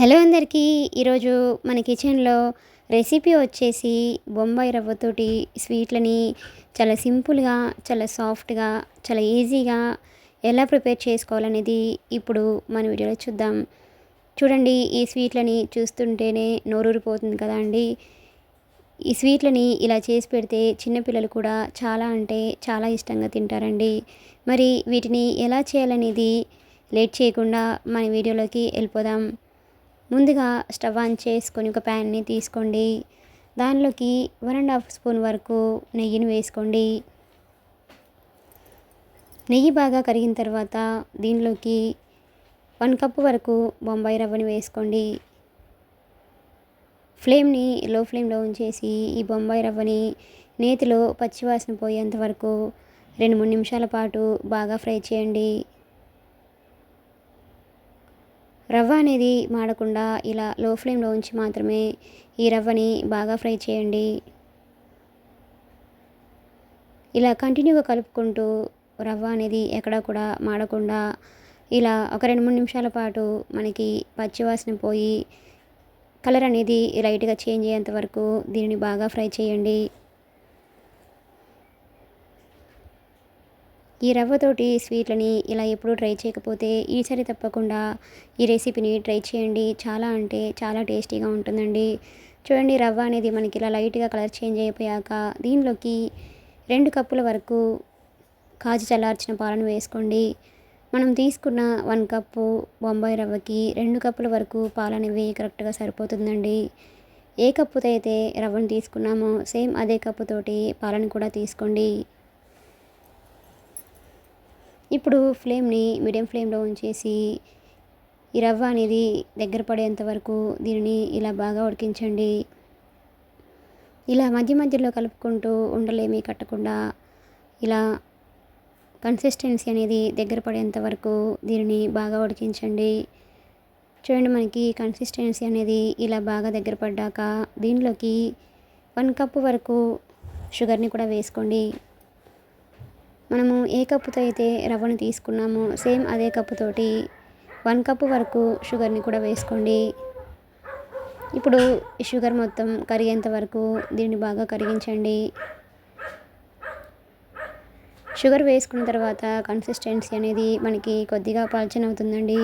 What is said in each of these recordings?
Hello అందరికీ. ఈరోజు మన కిచెన్లో రెసిపీ వచ్చేసి బొంబాయి రవ్వతోటి స్వీట్లని చాలా సింపుల్గా, చాలా సాఫ్ట్గా, చాలా ఈజీగా ఎలా ప్రిపేర్ చేసుకోవాలనేది ఇప్పుడు మన వీడియోలో చూద్దాం. చూడండి, ఈ స్వీట్లని చూస్తుంటేనే నోరూరిపోతుంది కదా అండి. ఈ స్వీట్లని ఇలా చేసి పెడితే చిన్నపిల్లలు కూడా చాలా అంటే చాలా ఇష్టంగా తింటారండి. మరి వీటిని ఎలా చేయాలనేది లేట్ చేయకుండా మన వీడియోలోకి వెళ్ళిపోదాం. ముందుగా స్టవ్ ఆన్ చేసుకొని ఒక ప్యాన్ని తీసుకోండి. దానిలోకి 1.5 స్పూన్ వరకు నెయ్యిని వేసుకోండి. నెయ్యి బాగా కరిగిన తర్వాత దీనిలోకి 1 కప్పు వరకు బొంబాయి రవ్వని వేసుకోండి. ఫ్లేమ్ని లో ఫ్లేమ్లో ఉంచేసి ఈ బొంబాయి రవ్వని నేతిలో పచ్చివాసన పోయేంత వరకు 2-3 నిమిషాల పాటు బాగా ఫ్రై చేయండి. రవ్వ అనేది మాడకుండా ఇలా లో ఫ్లేమ్లో ఉంచి మాత్రమే ఈ రవ్వని బాగా ఫ్రై చేయండి. ఇలా కంటిన్యూగా కలుపుకుంటూ రవ్వ అనేది ఎక్కడా కూడా మాడకుండా ఇలా ఒక 2-3 నిమిషాల పాటు మనకి పచ్చివాసన పోయి కలర్ అనేది లైట్గా చేంజ్ అయ్యేంత వరకు దీనిని బాగా ఫ్రై చేయండి. ఈ రవ్వతోటి స్వీట్లని ఇలా ఎప్పుడూ ట్రై చేయకపోతే ఈసారి తప్పకుండా ఈ రెసిపీని ట్రై చేయండి. చాలా అంటే చాలా టేస్టీగా ఉంటుందండి. చూడండి, రవ్వ అనేది మనకి ఇలా లైట్గా కలర్ చేంజ్ అయిపోయాక దీనిలోకి 2 కప్పుల వరకు కాచి చల్లార్చిన పాలను వేసుకోండి. మనం తీసుకున్న 1 కప్పు బొంబాయి రవ్వకి 2 కప్పుల వరకు పాలు అనేవి కరెక్ట్గా సరిపోతుందండి. ఏ కప్పుతో అయితే రవ్వను తీసుకున్నామో సేమ్ అదే కప్పుతోటి పాలను కూడా తీసుకోండి. ఇప్పుడు ఫ్లేమ్ని మీడియం ఫ్లేమ్లో ఉంచేసి ఈ రవ్వ అనేది దగ్గర పడేంత వరకు దీనిని ఇలా బాగా ఉడికించండి. ఇలా మధ్య మధ్యలో కలుపుకుంటూ ఉండలేమి కట్టకుండా ఇలా కన్సిస్టెన్సీ అనేది దగ్గర పడేంత వరకు దీనిని బాగా ఉడికించండి. చూడండి, మనకి కన్సిస్టెన్సీ అనేది ఇలా బాగా దగ్గర పడ్డాక దీనిలోకి 1 కప్పు వరకు షుగర్ని కూడా వేసుకోండి. మనము ఏ కప్పుతో అయితే రవ్వను తీసుకున్నామో సేమ్ అదే కప్పుతోటి 1 కప్పు వరకు షుగర్ని కూడా వేసుకోండి. ఇప్పుడు ఈ షుగర్ మొత్తం కరిగేంత వరకు దీన్ని బాగా కరిగించండి. షుగర్ వేసుకున్న తర్వాత కన్సిస్టెన్సీ అనేది మనకి కొద్దిగా పలచనవుతుందండి.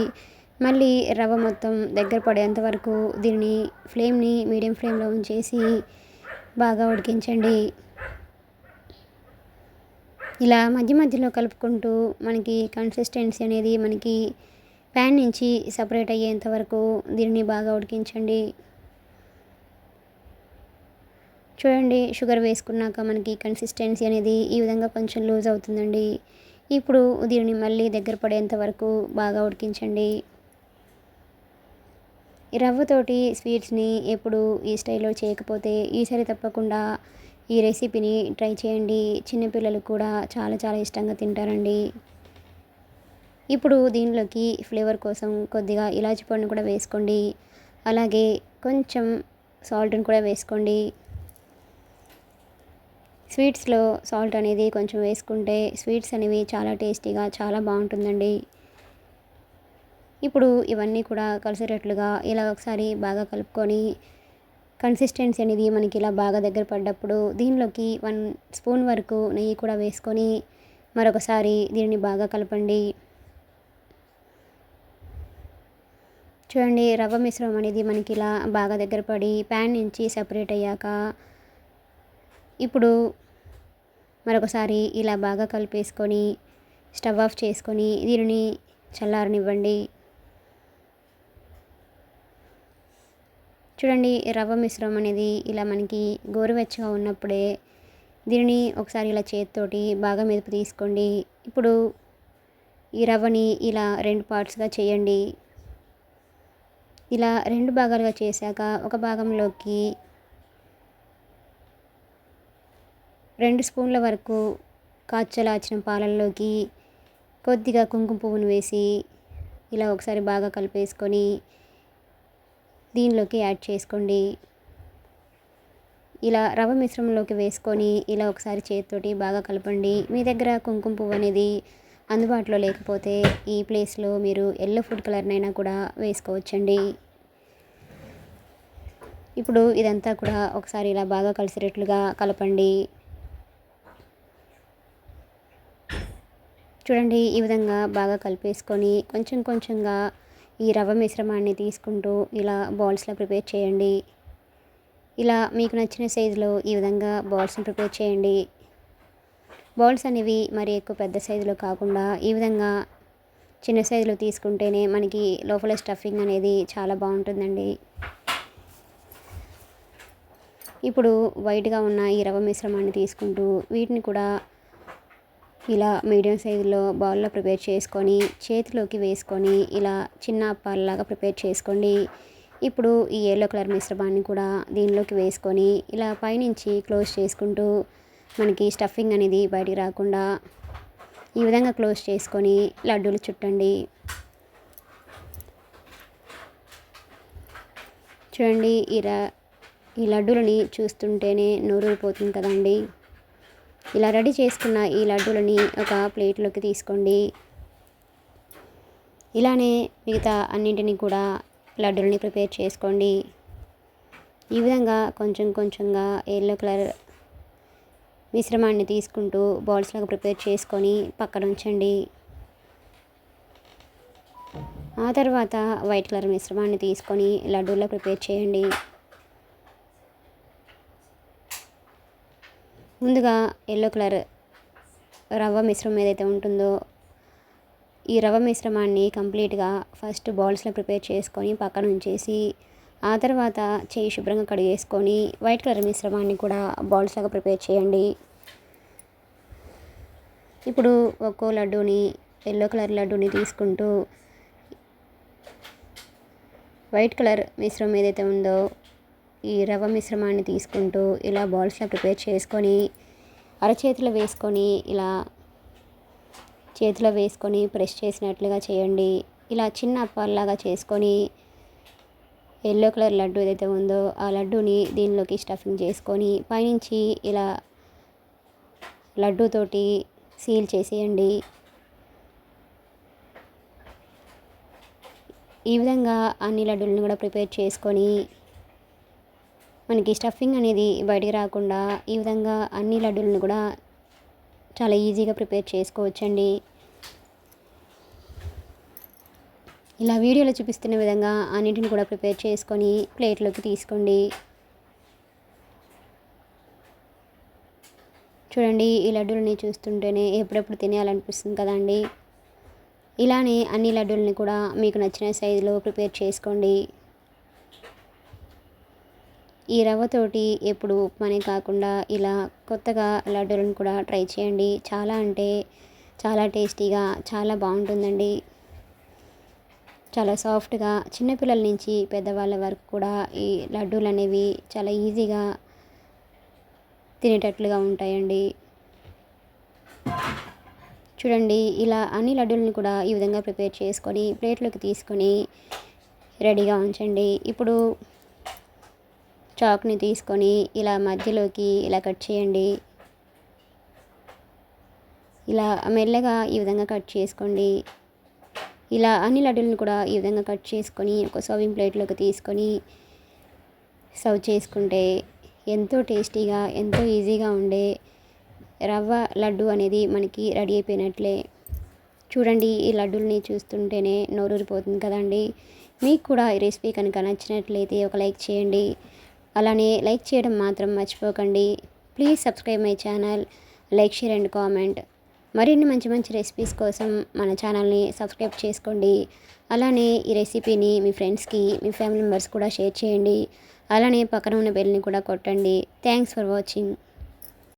మళ్ళీ రవ్వ మొత్తం దగ్గర పడేంత వరకు దీనిని ఫ్లేమ్ని మీడియం ఫ్లేమ్లో ఉంచేసి బాగా ఉడికించండి. ఇలా మధ్య మధ్యలో కలుపుకుంటూ మనకి కన్సిస్టెన్సీ అనేది మనకి ప్యాన్ నుంచి సపరేట్ అయ్యేంత వరకు దీనిని బాగా ఉడికించండి. చూడండి, షుగర్ వేసుకున్నాక మనకి కన్సిస్టెన్సీ అనేది ఈ విధంగా కొంచెం లూజ్ అవుతుందండి. ఇప్పుడు దీనిని మళ్ళీ దగ్గర పడేంత వరకు బాగా ఉడికించండి. ఈ రవ్వతోటి స్వీట్స్ని ఎప్పుడు ఈ స్టైల్లో చేయకపోతే ఈసారి తప్పకుండా ఈ రెసిపీని ట్రై చేయండి. చిన్నపిల్లలు కూడా చాలా చాలా ఇష్టంగా తింటారండి. ఇప్పుడు దీనిలోకి ఫ్లేవర్ కోసం కొద్దిగా ఇలాచి పొడిని కూడా వేసుకోండి. అలాగే కొంచెం సాల్ట్ని కూడా వేసుకోండి. స్వీట్స్లో సాల్ట్ అనేది కొంచెం వేసుకుంటే స్వీట్స్ అనేవి చాలా టేస్టీగా చాలా బాగుంటుందండి. ఇప్పుడు ఇవన్నీ కూడా కలిసేటట్లుగా ఇలా ఒకసారి బాగా కలుపుకొని కన్సిస్టెన్సీ అనేది మనకి ఇలా బాగా దగ్గర పడ్డప్పుడు దీనిలోకి 1 స్పూన్ వరకు నెయ్యి కూడా వేసుకొని మరొకసారి దీనిని బాగా కలపండి. చూడండి, రవ్వ మిశ్రమం అనేది మనకి ఇలా బాగా దగ్గర పడి ప్యాన్ నుంచి సపరేట్ అయ్యాక ఇప్పుడు మరొకసారి ఇలా బాగా కలిపేసుకొని స్టవ్ ఆఫ్ చేసుకొని దీనిని చల్లారనివ్వండి. చూడండి, రవ్వ మిశ్రమం అనేది ఇలా మనకి గోరువెచ్చగా ఉన్నప్పుడే దీనిని ఒకసారి ఇలా చేతితోటి బాగా మెదుపు తీసుకోండి. ఇప్పుడు ఈ రవ్వని ఇలా 2 పార్ట్స్గా చేయండి. ఇలా 2 భాగాలుగా చేశాక ఒక భాగంలోకి 2 స్పూన్ల వరకు కాచలార్చిన పాలల్లోకి కొద్దిగా కుంకుమ పువ్వును వేసి ఇలా ఒకసారి బాగా కలిపేసుకొని దీనిలోకి యాడ్ చేసుకోండి. ఇలా రవ్వ మిశ్రమంలోకి వేసుకొని ఇలా ఒకసారి చేతితోటి బాగా కలపండి. మీ దగ్గర కుంకుమ పువ్వు అనేది అందుబాటులో లేకపోతే ఈ ప్లేస్లో మీరు ఎల్లో ఫుడ్ కలర్నైనా కూడా వేసుకోవచ్చండి. ఇప్పుడు ఇదంతా కూడా ఒకసారి ఇలా బాగా కలిసేటట్లుగా కలపండి. చూడండి, ఈ విధంగా బాగా కలిపేసుకొని కొంచెం కొంచెంగా ఈ రవ్వ మిశ్రమాన్ని తీసుకుంటూ ఇలా బాల్స్లా ప్రిపేర్ చేయండి. ఇలా మీకు నచ్చిన సైజులో ఈ విధంగా బాల్స్ని ప్రిపేర్ చేయండి. బాల్స్ అనేవి మరి ఎక్కువ పెద్ద సైజులో కాకుండా ఈ విధంగా చిన్న సైజులో తీసుకుంటేనే మనకి లోపల స్టఫింగ్ అనేది చాలా బాగుంటుందండి. ఇప్పుడు వైట్గా ఉన్న ఈ రవ్వ మిశ్రమాన్ని తీసుకుంటూ వీటిని కూడా ఇలా మీడియం సైజులో బౌల్లో ప్రిపేర్ చేసుకొని చేతిలోకి వేసుకొని ఇలా చిన్న అప్పాలలాగా ప్రిపేర్ చేసుకోండి. ఇప్పుడు ఈ యెల్లో కలర్ మిశ్రమాన్ని కూడా దీనిలోకి వేసుకొని ఇలా పైనుంచి క్లోజ్ చేసుకుంటూ మనకి స్టఫింగ్ అనేది బయటికి రాకుండా ఈ విధంగా క్లోజ్ చేసుకొని లడ్డూలు చుట్టండి. చూడండి, ఈ లడ్డూలని చూస్తుంటేనే నోరూరిపోతుంది కదండి. ఇలా రెడీ చేసుకున్న ఈ లడ్డూలని ఒక ప్లేట్లోకి తీసుకోండి. ఇలానే మిగతా అన్నింటినీ కూడా లడ్డూలని ప్రిపేర్ చేసుకోండి. ఈ విధంగా కొంచెం కొంచెంగా యెల్లో కలర్ మిశ్రమాన్ని తీసుకుంటూ బాల్స్ లాగా ప్రిపేర్ చేసుకొని పక్కన ఉంచండి. ఆ తర్వాత వైట్ కలర్ మిశ్రమాన్ని తీసుకొని లడ్డూలా ప్రిపేర్ చేయండి. ముందుగా యెల్లో కలర్ రవ్వ మిశ్రమం ఏదైతే ఉంటుందో ఈ రవ్వ మిశ్రమాన్ని కంప్లీట్గా ఫస్ట్ బాల్స్లో ప్రిపేర్ చేసుకొని పక్కన ఉంచేసి ఆ తర్వాత చేయి శుభ్రంగా కడిగేసుకొని వైట్ కలర్ మిశ్రమాన్ని కూడా బాల్స్ లాగా ప్రిపేర్ చేయండి. ఇప్పుడు ఒక్కో లడ్డూని యెల్లో కలర్ లడ్డూని తీసుకుంటూ వైట్ కలర్ మిశ్రమం ఏదైతే ఉందో ఈ రవ్వ మిశ్రమాన్ని తీసుకుంటూ ఇలా బాల్స్లా ప్రిపేర్ చేసుకొని అరచేతిలో వేసుకొని ఇలా చేతిలో వేసుకొని ప్రెస్ చేసినట్లుగా చేయండి. ఇలా చిన్న అప్పాల్లాగా చేసుకొని యెల్లో కలర్ లడ్డు ఏదైతే ఉందో ఆ లడ్డూని దీనిలోకి స్టఫింగ్ చేసుకొని పైనుంచి ఇలా లడ్డూతోటి సీల్ చేసేయండి. ఈ విధంగా అన్ని లడ్డూలను కూడా ప్రిపేర్ చేసుకొని మనకి స్టఫింగ్ అనేది బయటికి రాకుండా ఈ విధంగా అన్ని లడ్డూలను కూడా చాలా ఈజీగా ప్రిపేర్ చేసుకోవచ్చండి. ఇలా వీడియోలో చూపిస్తున్న విధంగా అన్నింటిని కూడా ప్రిపేర్ చేసుకొని ప్లేట్లోకి తీసుకోండి. చూడండి, ఈ లడ్డూలని చూస్తుంటేనే ఎప్పుడెప్పుడు తినేయాలనిపిస్తుంది కదండి. ఇలానే అన్ని లడ్డూలని కూడా మీకు నచ్చిన సైజులో ప్రిపేర్ చేసుకోండి. ఈ రవ్వతోటి ఎప్పుడు ఉప్మానే కాకుండా ఇలా కొత్తగా లడ్డూలను కూడా ట్రై చేయండి. చాలా అంటే చాలా టేస్టీగా చాలా బాగుంటుందండి. చాలా సాఫ్ట్గా చిన్నపిల్లల నుంచి పెద్దవాళ్ళ వరకు కూడా ఈ లడ్డూలు అనేవి చాలా ఈజీగా తినేటట్లుగా ఉంటాయండి. చూడండి, ఇలా అన్ని లడ్డూలను కూడా ఈ విధంగా ప్రిపేర్ చేసుకొని ప్లేట్లోకి తీసుకొని రెడీగా ఉంచండి. ఇప్పుడు చాక్ని తీసుకొని ఇలా మధ్యలోకి ఇలా కట్ చేయండి. ఇలా మెల్లగా ఈ విధంగా కట్ చేసుకోండి. ఇలా అన్ని లడ్డూలను కూడా ఈ విధంగా కట్ చేసుకొని ఒక సర్వింగ్ ప్లేట్లోకి తీసుకొని సర్వ్ చేసుకుంటే ఎంతో టేస్టీగా ఎంతో ఈజీగా ఉండే రవ్వ లడ్డు అనేది మనకి రెడీ అయిపోయినట్లే. చూడండి, ఈ లడ్డూల్ని చూస్తుంటేనే నోరూరిపోతుంది కదండి. మీకు కూడా ఈ రెసిపీ కనుక నచ్చినట్లయితే ఒక లైక్ చేయండి. అలానే లైక్ చేయడం మాత్రం మర్చిపోకండి. Please subscribe my channel, like, share and comment. మరిన్ని మంచి మంచి రెసిపీస్ కోసం మన ఛానల్ని సబ్స్క్రైబ్ చేసుకోండి. అలానే ఈ రెసిపీని మీ ఫ్రెండ్స్కి మీ ఫ్యామిలీ మెంబర్స్ కూడా షేర్ చేయండి. అలానే పక్కన ఉన్న బెల్ని కూడా కొట్టండి. Thanks for watching.